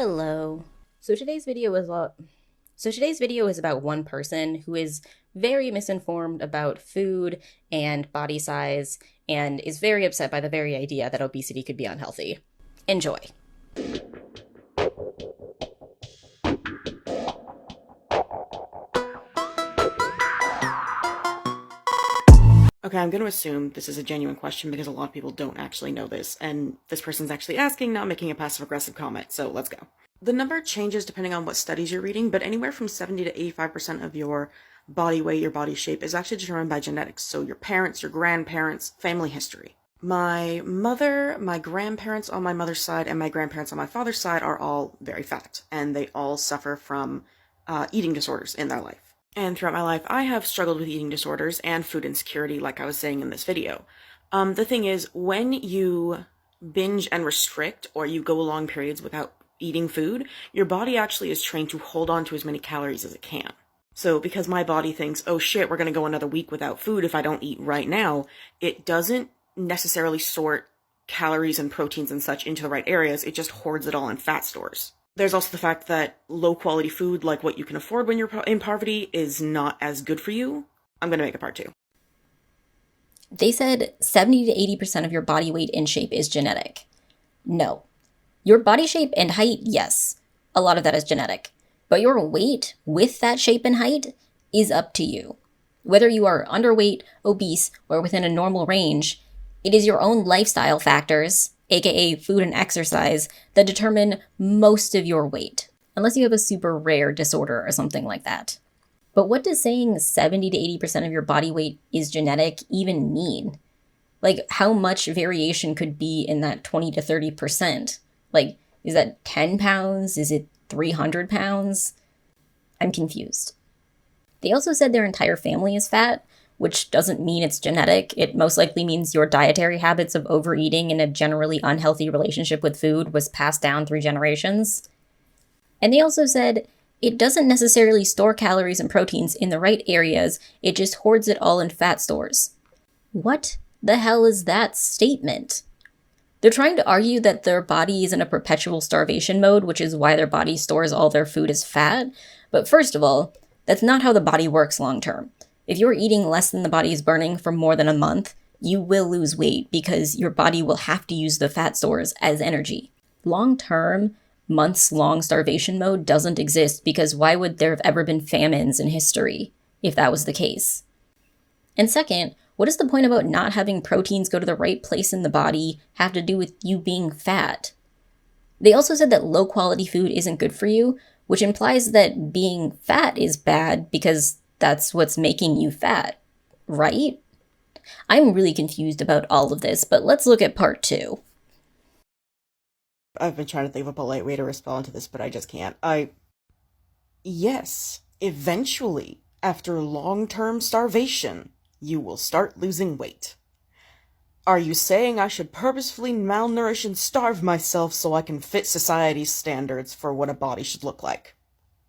Hello. So today's video is about one person who is very misinformed about food and body size and is very upset by the very idea that obesity could be unhealthy. Enjoy. Okay, I'm going to assume this is a genuine question because a lot of people don't actually know this, and this person's actually asking, not making a passive-aggressive comment, so let's go. The number changes depending on what studies you're reading, but anywhere from 70 to 85% of your body weight, your body shape, is actually determined by genetics, so your parents, your grandparents, family history. My mother, my grandparents on my mother's side, and my grandparents on my father's side are all very fat, and they all suffer from eating disorders in their life. And throughout my life, I have struggled with eating disorders and food insecurity, like I was saying in this video. The thing is, when you binge and restrict, or you go long periods without eating food, your body actually is trained to hold on to as many calories as it can. So because my body thinks, oh shit, we're going to go another week without food if I don't eat right now, it doesn't necessarily sort calories and proteins and such into the right areas, it just hoards it all in fat stores. There's also the fact that low-quality food, like what you can afford when you're in poverty, is not as good for you. I'm going to make a part 2. They said 70 to 80% of your body weight and shape is genetic. No. Your body shape and height, yes, a lot of that is genetic. But your weight with that shape and height is up to you. Whether you are underweight, obese, or within a normal range, it is your own lifestyle factors, aka food and exercise, that determine most of your weight, unless you have a super rare disorder or something like that. But what does saying 70 to 80% of your body weight is genetic even mean? Like, how much variation could be in that 20 to 30%? Like, is that 10 pounds? Is it 300 pounds? I'm confused. They also said their entire family is fat, which doesn't mean it's genetic. It most likely means your dietary habits of overeating and a generally unhealthy relationship with food was passed down 3 generations. And they also said it doesn't necessarily store calories and proteins in the right areas, it just hoards it all in fat stores. What the hell is that statement? They're trying to argue that their body is in a perpetual starvation mode, which is why their body stores all their food as fat. But first of all, that's not how the body works long term. If you're eating less than the body is burning for more than a month, you will lose weight because your body will have to use the fat stores as energy. Long-term, months-long starvation mode doesn't exist because why would there have ever been famines in history if that was the case? And second, what does the point about not having proteins go to the right place in the body have to do with you being fat? They also said that low-quality food isn't good for you, which implies that being fat is bad because that's what's making you fat, right? I'm really confused about all of this, but let's look at part 2. I've been trying to think of a polite way to respond to this, but I just can't. Yes, eventually, after long-term starvation, you will start losing weight. Are you saying I should purposefully malnourish and starve myself so I can fit society's standards for what a body should look like?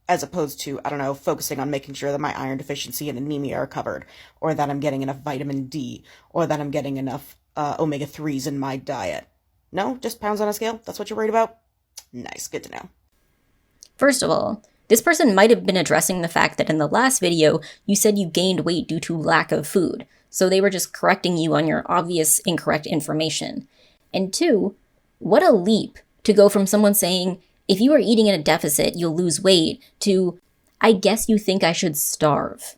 As opposed to, I don't know, focusing on making sure that my iron deficiency and anemia are covered, or that I'm getting enough vitamin D, or that I'm getting enough omega-3s in my diet. No? Just pounds on a scale? That's what you're worried about? Nice, good to know. First of all, this person might have been addressing the fact that in the last video, you said you gained weight due to lack of food, so they were just correcting you on your obvious incorrect information. And 2, what a leap to go from someone saying, if you are eating in a deficit, you'll lose weight, to, I guess you think I should starve.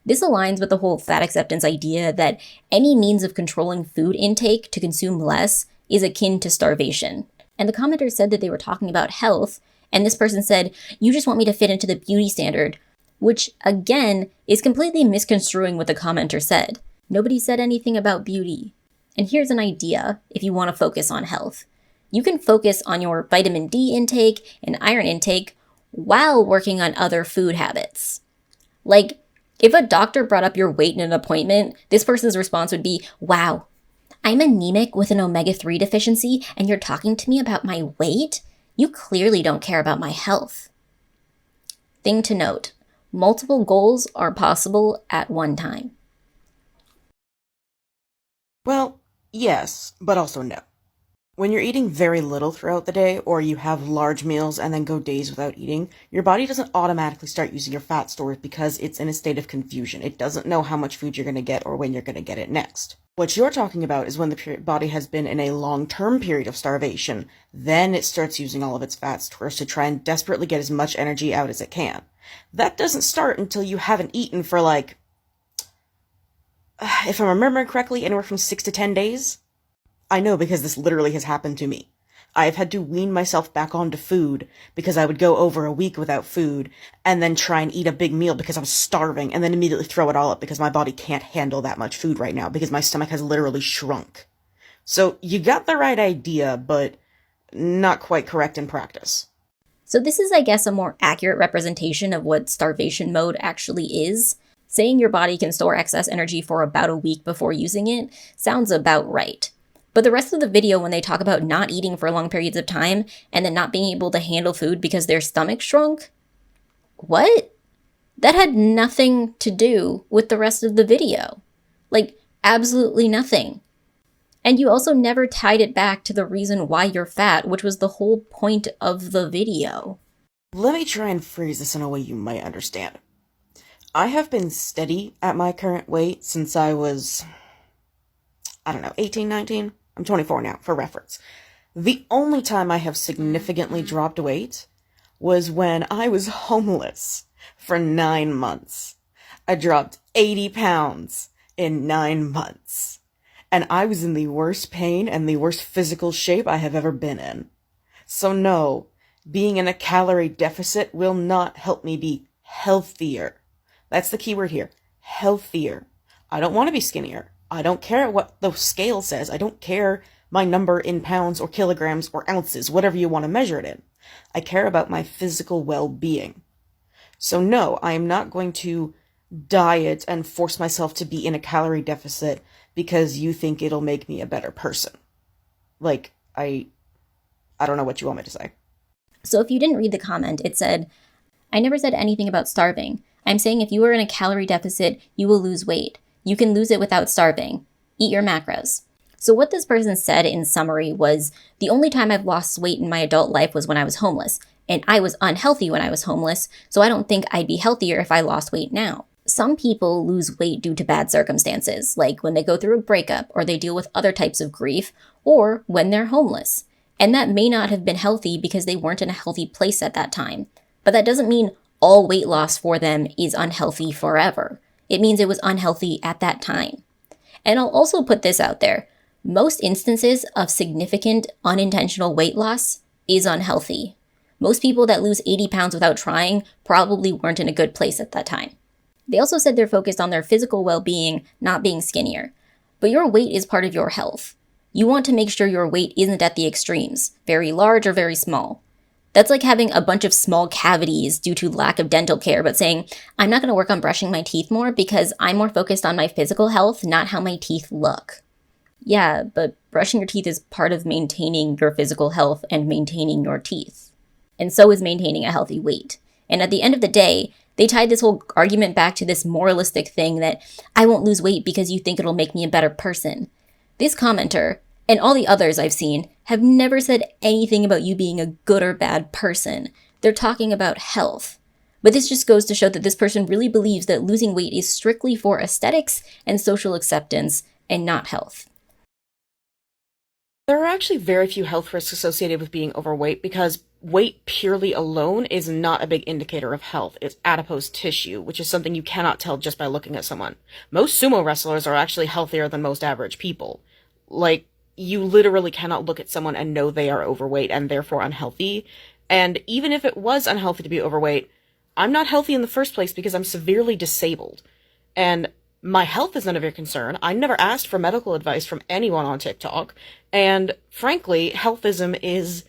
This aligns with the whole fat acceptance idea that any means of controlling food intake to consume less is akin to starvation. And the commenter said that they were talking about health, and this person said, you just want me to fit into the beauty standard, which, again, is completely misconstruing what the commenter said. Nobody said anything about beauty. And here's an idea if you want to focus on health. You can focus on your vitamin D intake and iron intake while working on other food habits. Like, if a doctor brought up your weight in an appointment, this person's response would be, wow, I'm anemic with an omega-3 deficiency and you're talking to me about my weight? You clearly don't care about my health. Thing to note, multiple goals are possible at one time. Well, yes, but also no. When you're eating very little throughout the day, or you have large meals and then go days without eating, your body doesn't automatically start using your fat stores because it's in a state of confusion. It doesn't know how much food you're going to get or when you're going to get it next. What you're talking about is when the body has been in a long-term period of starvation, then it starts using all of its fat stores to try and desperately get as much energy out as it can. That doesn't start until you haven't eaten for if I'm remembering correctly, anywhere from 6 to 10 days. I know because this literally has happened to me. I've had to wean myself back onto food because I would go over a week without food and then try and eat a big meal because I'm starving and then immediately throw it all up because my body can't handle that much food right now because my stomach has literally shrunk. So you got the right idea, but not quite correct in practice. So this is, I guess, a more accurate representation of what starvation mode actually is. Saying your body can store excess energy for about a week before using it sounds about right. But the rest of the video, when they talk about not eating for long periods of time and then not being able to handle food because their stomach shrunk, what? That had nothing to do with the rest of the video. Absolutely nothing. And you also never tied it back to the reason why you're fat, which was the whole point of the video. Let me try and phrase this in a way you might understand. I have been steady at my current weight since I was, 18, 19? I'm 24 now, for reference. The only time I have significantly dropped weight was when I was homeless for 9 months. I dropped 80 pounds in 9 months. And I was in the worst pain and the worst physical shape I have ever been in. So no, being in a calorie deficit will not help me be healthier. That's the key word here. Healthier. I don't want to be skinnier. I don't care what the scale says. I don't care my number in pounds or kilograms or ounces, whatever you want to measure it in. I care about my physical well-being. So no, I am not going to diet and force myself to be in a calorie deficit because you think it'll make me a better person. I don't know what you want me to say. So if you didn't read the comment, it said, I never said anything about starving. I'm saying if you are in a calorie deficit, you will lose weight. You can lose it without starving. Eat your macros. So what this person said in summary was, the only time I've lost weight in my adult life was when I was homeless, and I was unhealthy when I was homeless, so I don't think I'd be healthier if I lost weight now. Some people lose weight due to bad circumstances, like when they go through a breakup, or they deal with other types of grief, or when they're homeless. And that may not have been healthy because they weren't in a healthy place at that time. But that doesn't mean all weight loss for them is unhealthy forever. It means it was unhealthy at that time. And I'll also put this out there. Most instances of significant unintentional weight loss is unhealthy. Most people that lose 80 pounds without trying probably weren't in a good place at that time. They also said they're focused on their physical well-being, not being skinnier. But your weight is part of your health. You want to make sure your weight isn't at the extremes, very large or very small. That's like having a bunch of small cavities due to lack of dental care, but saying, I'm not going to work on brushing my teeth more because I'm more focused on my physical health, not how my teeth look. Yeah, but brushing your teeth is part of maintaining your physical health and maintaining your teeth. And so is maintaining a healthy weight. And at the end of the day, they tied this whole argument back to this moralistic thing that I won't lose weight because you think it'll make me a better person. This commenter, and all the others I've seen, have never said anything about you being a good or bad person. They're talking about health. But this just goes to show that this person really believes that losing weight is strictly for aesthetics and social acceptance and not health. There are actually very few health risks associated with being overweight because weight purely alone is not a big indicator of health. It's adipose tissue, which is something you cannot tell just by looking at someone. Most sumo wrestlers are actually healthier than most average people. You literally cannot look at someone and know they are overweight and therefore unhealthy. And even if it was unhealthy to be overweight, I'm not healthy in the first place because I'm severely disabled. And my health is none of your concern. I never asked for medical advice from anyone on TikTok. And frankly, healthism is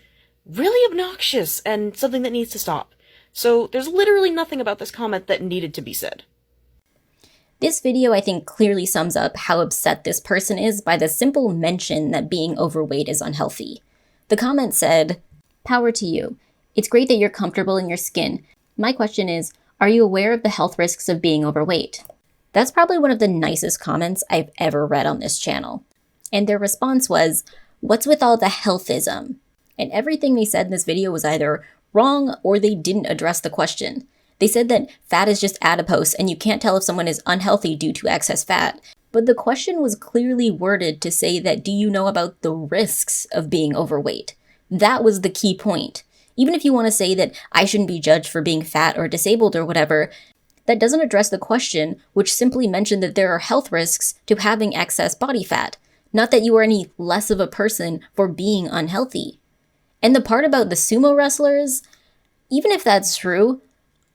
really obnoxious and something that needs to stop. So there's literally nothing about this comment that needed to be said. This video, I think, clearly sums up how upset this person is by the simple mention that being overweight is unhealthy. The comment said, "Power to you. It's great that you're comfortable in your skin. My question is, are you aware of the health risks of being overweight?" That's probably one of the nicest comments I've ever read on this channel. And their response was, What's with all the healthism? And everything they said in this video was either wrong or they didn't address the question. They said that fat is just adipose and you can't tell if someone is unhealthy due to excess fat. But the question was clearly worded to say that, do you know about the risks of being overweight? That was the key point. Even if you want to say that I shouldn't be judged for being fat or disabled or whatever, that doesn't address the question, which simply mentioned that there are health risks to having excess body fat, not that you are any less of a person for being unhealthy. And the part about the sumo wrestlers, even if that's true,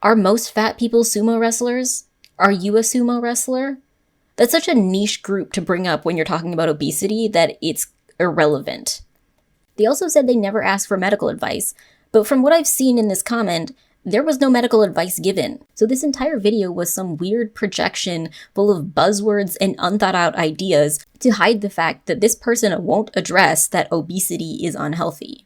are most fat people sumo wrestlers? Are you a sumo wrestler? That's such a niche group to bring up when you're talking about obesity that it's irrelevant. They also said they never asked for medical advice, but from what I've seen in this comment, there was no medical advice given. So this entire video was some weird projection full of buzzwords and unthought out ideas to hide the fact that this person won't address that obesity is unhealthy.